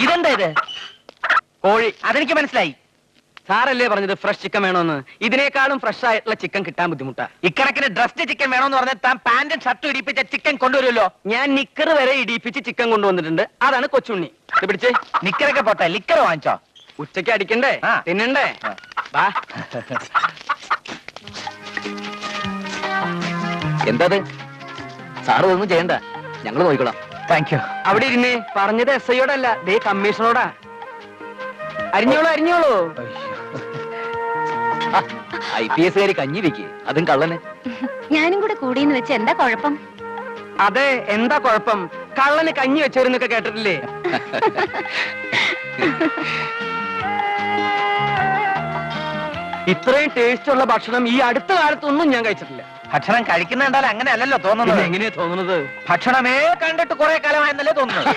ഇതെന്താ ഇത്? കോഴി. അതെനിക്ക് മനസ്സിലായി. സാറല്ലേ പറഞ്ഞത് ഫ്രഷ് ചിക്കൻ വേണോന്ന്? ഇതിനേക്കാളും ഫ്രഷ് ആയിട്ടുള്ള ചിക്കൻ കിട്ടാൻ ബുദ്ധിമുട്ടാ. ഇക്കണക്കിന് ഡ്രസ്ഡ് ചിക്കൻ വേണമെന്ന് പറഞ്ഞാൽ താൻ പാന്റും ഷർട്ടും ഇടിപ്പിച്ച ചിക്കൻ കൊണ്ടുവരുമല്ലോ. ഞാൻ നിക്കർ വരെ ഇടിപ്പിച്ച് ചിക്കൻ കൊണ്ടുവന്നിട്ടുണ്ട്. അതാണ് കൊച്ചുണ്ണി. ഇത് പിടിച്ച്. നിക്കറൊക്കെ പോട്ടെ, ലിക്കർ വാങ്ങിച്ചോ. ഉച്ചയ്ക്ക് അടിക്കണ്ടേ? ആ. തിന്നണ്ടേ? ആ. വാ. എന്താ സാറ് ഒന്നും ചെയ്യണ്ട, ഞങ്ങൾ നോക്കിക്കോളാം. Thank you. അവിടെ ഇരുന്നേ. പറഞ്ഞത് എസ് ഐയോടല്ല, ദേ കമ്മീഷണറോടാ. അരിഞ്ഞോളൂ അരിഞ്ഞോളൂ. IPS കാരി കഞ്ഞി വെക്ക്, അതും കള്ളന്. ഞാനും കൂടെ കൂടിയെന്ന് വെച്ച് എന്താ കുഴപ്പം? അതെ, എന്താ കുഴപ്പം? കള്ളന് കഞ്ഞി വെച്ചവരെന്നൊക്കെ കേട്ടിട്ടില്ലേ? ഇത്രയും ടേസ്റ്റ് ഉള്ള ഭക്ഷണം ഈ അടുത്ത കാലത്തൊന്നും ഞാൻ കഴിച്ചിട്ടില്ല. ഭക്ഷണം കഴിക്കുന്ന കണ്ടാൽ അങ്ങനെ അല്ലല്ലോ തോന്നുന്നത്. എങ്ങനെയാ തോന്നുന്നത്? ഭക്ഷണമേ കണ്ടിട്ട് കുറെ കാലമായെന്നല്ലേ തോന്നുന്നത്.